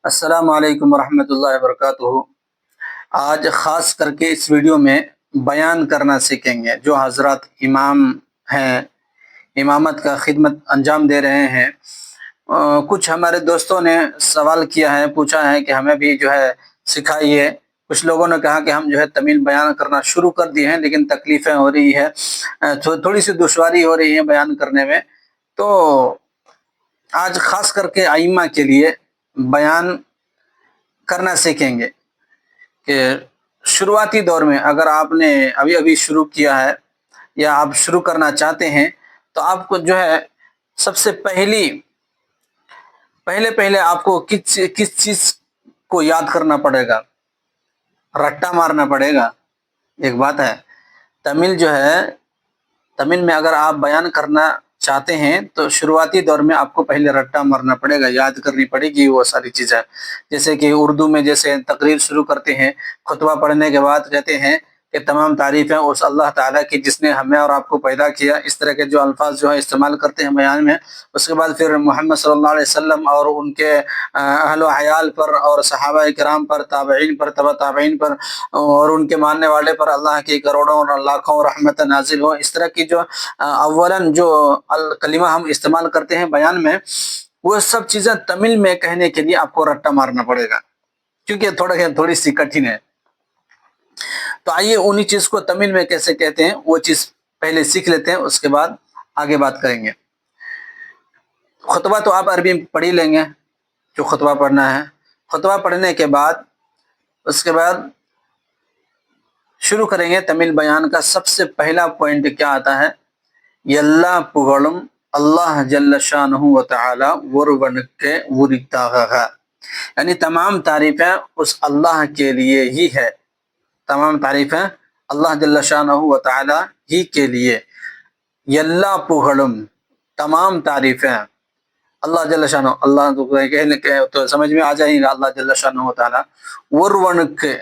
السلام علیکم ورحمۃ اللہ وبرکاتہ۔ آج خاص کر کے اس ویڈیو میں بیان کرنا سیکھیں گے۔ جو حضرات امام ہیں، امامت کا خدمت انجام دے رہے ہیں، کچھ ہمارے دوستوں نے سوال کیا ہے، پوچھا ہے کہ ہمیں بھی جو ہے سکھائیے۔ کچھ لوگوں نے کہا کہ ہم جو ہے تمیل بیان کرنا شروع کر دیے ہیں، لیکن تکلیفیں ہو رہی ہے، تھوڑی سی دشواری ہو رہی ہے بیان کرنے میں۔ تو آج خاص کر کے ائمہ کے لیے بیان کرنا سیکھیں گے کہ شروعاتی دور میں اگر آپ نے ابھی شروع کیا ہے یا آپ شروع کرنا چاہتے ہیں تو آپ کو جو ہے سب سے پہلے آپ کو کس چیز کو یاد کرنا پڑے گا، رٹا مارنا پڑے گا۔ ایک بات ہے، تمل جو ہے، تمل میں اگر آپ بیان کرنا چاہتے ہیں تو شروعاتی دور میں آپ کو پہلے رٹا مارنا پڑے گا، یاد کرنی پڑے گی وہ ساری چیزیں۔ جیسے کہ اردو میں جیسے تقریر شروع کرتے ہیں، خطبہ پڑھنے کے بعد کہتے ہیں کہ تمام تعریفیں اس اللہ تعالیٰ کی جس نے ہمیں اور آپ کو پیدا کیا، اس طرح کے جو الفاظ جو ہے استعمال کرتے ہیں بیان میں۔ اس کے بعد پھر محمد صلی اللہ علیہ وسلم اور ان کے اہل و عیال پر اور صحابہ کرام پر، تابعین پر، تبع تابعین پر اور ان کے ماننے والے پر اللہ کی کروڑوں اور لاکھوں رحمت نازل ہو۔ اس طرح کی جو اولاً جو کلمہ ہم استعمال کرتے ہیں بیان میں، وہ سب چیزیں تمل میں کہنے کے لیے آپ کو رٹا مارنا پڑے گا، کیونکہ تھوڑی سی کٹھن ہے۔ تو آئیے انہی چیز کو تمل میں کیسے کہتے ہیں وہ چیز پہلے سیکھ لیتے ہیں، اس کے بعد آگے بات کریں گے۔ خطبہ تو آپ عربی میں پڑھ ہی لیں گے، جو خطبہ پڑھنا ہے۔ خطبہ پڑھنے کے بعد اس کے بعد شروع کریں گے تمل بیان کا۔ سب سے پہلا پوائنٹ کیا آتا ہے؟ یلا پغلم اللہ جل شانہ و تعالی ورونکے ورتاغا، یعنی تمام تعریفیں اس اللہ کے لیے ہی ہے، تمام تعریفیں اللہ جل شانہ و تعالی ہی کے لیے۔ یلا پغلم، تمام تعریفیں اللہ جل شانہ، اللہ تو سمجھ میں آ جائے گا، اللہ جل شانہ و تعالی۔ ورونکے،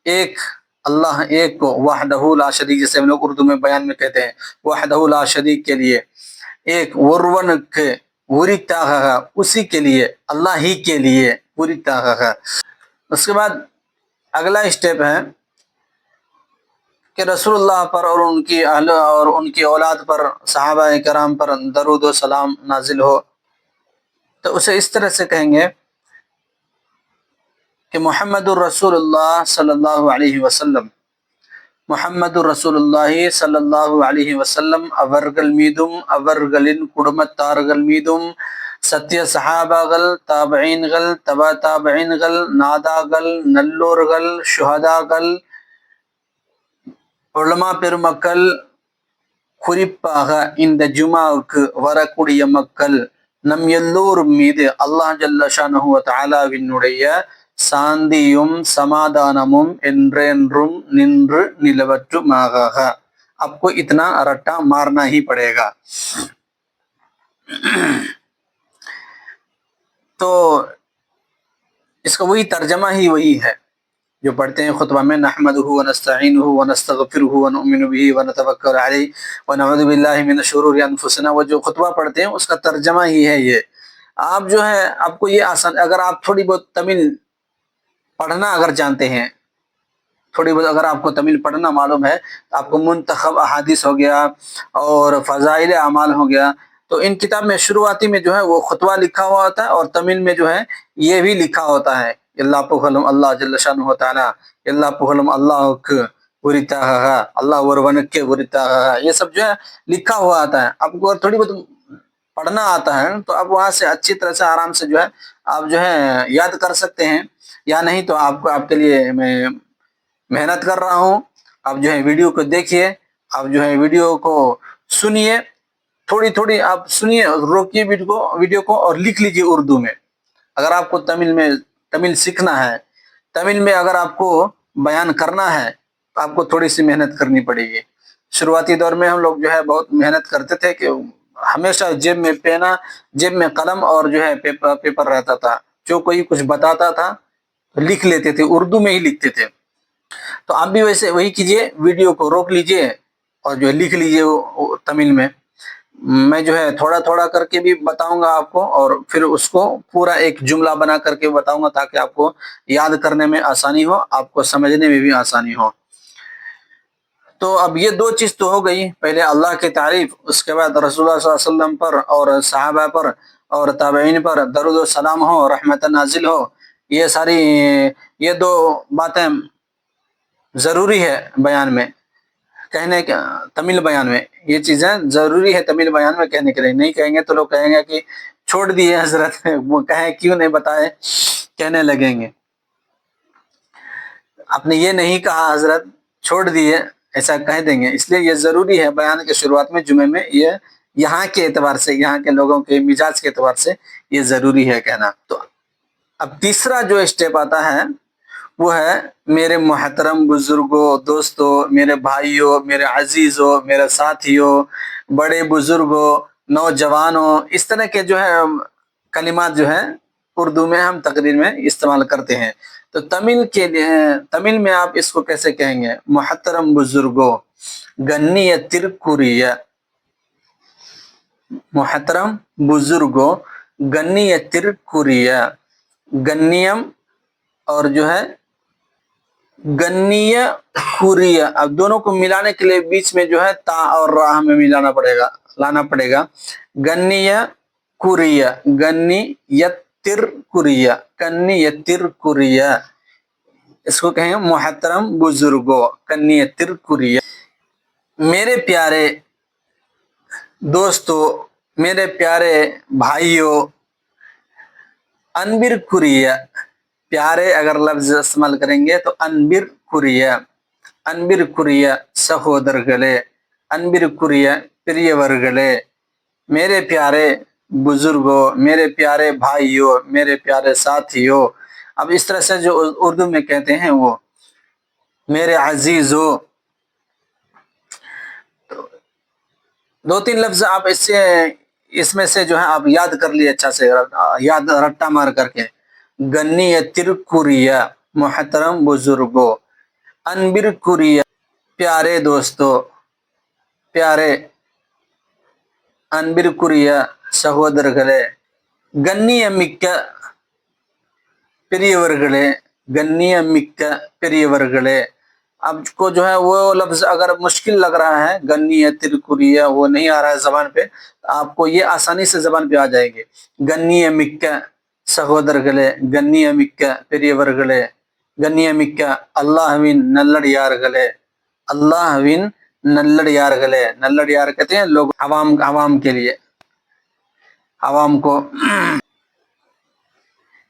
ایک اللہ ایک کو، وحدہ لا شریک، جیسے ہم لوگ اردو میں بیان میں کہتے ہیں وحدہ لا شریک کے لیے ایک، ورونکے ورتاغا، اسی کے لیے، اللہ ہی کے لیے، ورتاغا۔ اس کے بعد اگلا اسٹیپ ہے کہ رسول اللہ پر اور ان کی اہل اور ان کی اولاد پر، صحابہ کرام پر درود و سلام نازل ہو۔ تو اسے اس طرح سے کہیں گے کہ محمد الرسول اللہ صلی اللہ علیہ وسلم، محمد الرسول اللہ صلی اللہ علیہ وسلم اورگل میدم اورگلن کڑمتارگل میدم ستیہ صحابہ گل، تابعین گل، تبع تابعین گل، نادا گل، نلور گل، شہداء گل، علماء پر مکل خریپاغ اند جمعک ورکڑی مکل نم یلور مید اللہ جل شانہ و تعالی ونڑیہ ساندیم سمادانمم انرینرم ننر نلوٹ ماغاغا۔ آپ کو اتنا رٹا مارنا ہی پڑے گا۔ تو اس کا وہی ترجمہ ہی وہی ہے جو پڑھتے ہیں خطبہ میں، نحمدہ ونستعینہ ونستغفرہ ونؤمن بہ ونتوکل علیہ ونعوذ باللہ من شرور انفسنا، وہ جو خطبہ پڑھتے ہیں اس کا ترجمہ ہی ہے یہ۔ آپ جو ہے، آپ کو یہ آسان، اگر آپ تھوڑی بہت تمل پڑھنا اگر جانتے ہیں، تھوڑی بہت اگر آپ کو تمل پڑھنا معلوم ہے، تو آپ کو منتخب احادیث ہو گیا اور فضائل اعمال ہو گیا، تو ان کتاب میں شروعاتی میں جو ہے وہ خطبہ لکھا ہوا ہوتا ہے، اور تمل میں جو ہے یہ بھی لکھا ہوتا ہے، اللہ پغلم اللہ جل شانہ و تعالی، اللہ پغلم اللہ ورتاغا، اللہ ورونکے ورتاغا، یہ سب جو ہے لکھا ہوا آتا ہے۔ آپ کو تھوڑی بہت پڑھنا آتا ہے تو آپ وہاں سے اچھی طرح سے آرام سے جو ہے آپ جو ہے یاد کر سکتے ہیں، یا نہیں تو آپ کے لیے میں محنت کر رہا ہوں، آپ جو ہے ویڈیو کو دیکھیے، آپ جو ہے ویڈیو کو سنیے، تھوڑی آپ سنیے، روکیے ویڈیو کو اور لکھ لیجیے اردو میں۔ اگر آپ کو تمل سیکھنا ہے، تمل میں اگر آپ کو بیان کرنا ہے تو آپ کو تھوڑی سی محنت کرنی پڑے گی۔ شروعاتی دور میں ہم لوگ جو ہے بہت محنت کرتے تھے کہ ہمیشہ جیب میں پینا، جیب میں قلم اور جو ہے پیپر رہتا تھا، جو کوئی کچھ بتاتا تھا تو لکھ لیتے تھے، اردو میں ہی لکھتے تھے۔ تو آپ بھی ویسے وہی کیجئے، ویڈیو کو روک لیجئے اور جو لکھ لیجئے تمل میں۔ میں جو ہے تھوڑا تھوڑا کر کے بھی بتاؤں گا آپ کو، اور پھر اس کو پورا ایک جملہ بنا کر کے بتاؤں گا تاکہ آپ کو یاد کرنے میں آسانی ہو، آپ کو سمجھنے میں بھی آسانی ہو۔ تو اب یہ دو چیز تو ہو گئی، پہلے اللہ کی تعریف، اس کے بعد رسول اللہ صلی اللہ علیہ وسلم پر اور صحابہ پر اور تابعین پر درود و سلام ہو، رحمت نازل ہو۔ یہ ساری یہ دو باتیں ضروری ہے بیان میں کہنے کا، تمل بیان میں یہ چیزیں ضروری ہے تمل بیان میں کہنے کے لیے۔ نہیں کہیں گے تو لوگ کہیں گے کہ چھوڑ دیے حضرت، وہ کہیں کیوں نہیں بتائے، کہنے لگیں گے آپ نے یہ نہیں کہا حضرت، چھوڑ دیے، ایسا کہہ دیں گے۔ اس لیے یہ ضروری ہے بیان کے شروعات میں جمعے میں، یہ یہاں کے اعتبار سے، یہاں کے لوگوں کے مزاج کے اعتبار سے یہ ضروری ہے کہنا۔ تو اب تیسرا جو اسٹیپ آتا ہے وہ ہے میرے محترم بزرگوں، دوستوں، میرے بھائیوں، میرے عزیزوں، میرے ساتھیوں، بڑے بزرگوں، نوجوانوں، اس طرح کے جو ہے کلمات جو ہے اردو میں ہم تقریر میں استعمال کرتے ہیں۔ تو تمل میں آپ اس کو کیسے کہیں گے؟ محترم بزرگوں، گنیہ ترکوریہ، محترم بزرگوں، گنیہ ترکوریہ، گنیم اور جو ہے گنیہ کوریہ، اب دونوں کو ملانے کے لیے بیچ میں جو ہے تا اور را ہمیں ملانا پڑے گا، لانا پڑے گا۔ گنیہ کوریہ، گنیہ ترکوریہ، گنیہ ترکوریہ، اس کو کہیں محترم بزرگوں، گنیہ ترکوریہ۔ میرے پیارے دوستوں، میرے پیارے بھائیوں، انبر کوریہ، پیارے اگر لفظ استعمال کریں گے تو انبر کوریہ، انبر کوریہ سہودرگلے، انبر کوریہ پریورگلے، میرے پیارے بزرگوں، میرے پیارے بھائیوں، میرے پیارے ساتھیوں۔ اب اس طرح سے جو اردو میں کہتے ہیں وہ میرے عزیزوں۔ دو تین لفظ آپ اس میں سے جو ہے آپ یاد کر لیے اچھا سے، یاد رٹا مار کر کے۔ گنیہ ترکوریہ، محترم بزرگوں، انبر کوریہ، پیارے دوستوں، پیارے انبر کوریہ سہودرگلے، گنیہ مکہ پریورگلے، گنیہ مکہ پریورگلے۔ اب کو جو ہے وہ لفظ اگر مشکل لگ رہا ہے، گنیہ ترکوریہ وہ نہیں آ رہا ہے زبان پہ، آپ کو یہ آسانی سے زبان پہ آ جائے گی۔ گنیہ مکہ سہودرگلے، گنیہ مکہ پریورگلے، گنیہ مکہ اللہ وین نلڑ یار گلے، اللہ وین نلڑ یار گلے۔ نلڑ یار کہتے ہیں لوگ، عوام کے لیے، عوام کو۔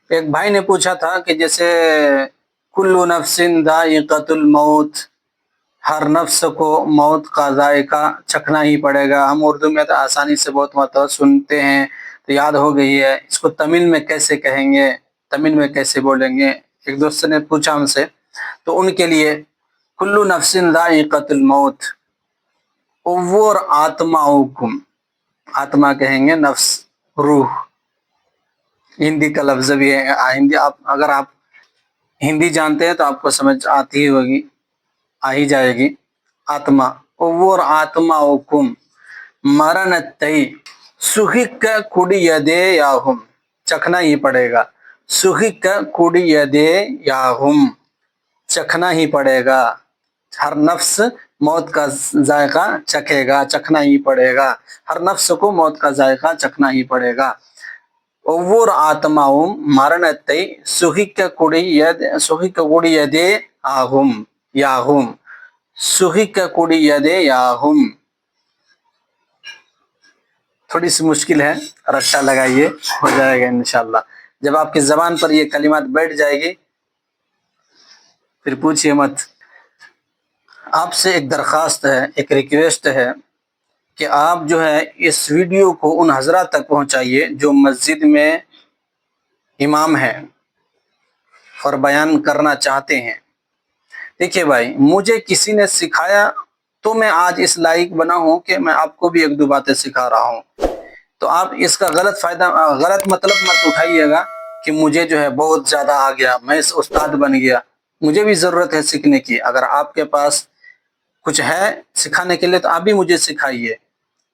ایک بھائی نے پوچھا تھا کہ جیسے کل نفس ذائقۃ الموت، ہر نفس کو موت کا ذائقہ چکھنا ہی پڑے گا۔ ہم اردو میں تو آسانی سے بہت مرتبہ سنتے ہیں تو یاد ہو گئی ہے، اس کو تمل میں کیسے کہیں گے، تمل میں کیسے بولیں گے؟ ایک دوست نے پوچھا ہم سے، تو ان کے لیے کل نفس ذائقۃ الموت، اوور آتماؤکم، آتما کہیں گے نفس، روح، ہندی کا لفظ بھی ہے۔ ہندی اگر آپ ہندی جانتے ہیں تو آپ کو سمجھ آتی ہی ہوگی، آ ہی جائے گی۔ آتما، اوور آتماؤکم مرنتئی، سہک کڑیدے یاہم، چکھنا ہی پڑے گا، سہک کڑیدے یاہم، چکھنا ہی پڑے گا۔ ہر نفس موت کا ذائقہ چکھے گا، چکھنا ہی پڑے گا، ہر نفس کو موت کا ذائقہ چکھنا ہی پڑے گا۔ اوور آتماؤم مرنتئی سہک کڑیدے آہم، یاہم، سہک کڑیدے یاہم۔ تھوڑی سی مشکل ہے، رٹا لگائیے، ہو جائے گا انشاءاللہ۔ جب آپ کی زبان پر یہ کلمات بیٹھ جائے گی پھر پوچھئے مت۔ آپ سے ایک درخواست ہے، ایک ریکویسٹ ہے کہ آپ جو ہے اس ویڈیو کو ان حضرات تک پہنچائیے جو مسجد میں امام ہیں اور بیان کرنا چاہتے ہیں۔ دیکھیے بھائی، مجھے کسی نے سکھایا تو میں آج اس لائق بنا ہوں کہ میں آپ کو بھی ایک دو باتیں سکھا رہا ہوں۔ تو آپ اس کا غلط مطلب مت اٹھائیے گا کہ مجھے جو ہے بہت زیادہ آ گیا، میں اس استاد بن گیا۔ مجھے بھی ضرورت ہے سیکھنے کی، اگر آپ کے پاس کچھ ہے سکھانے کے لیے تو آپ بھی مجھے سکھائیے۔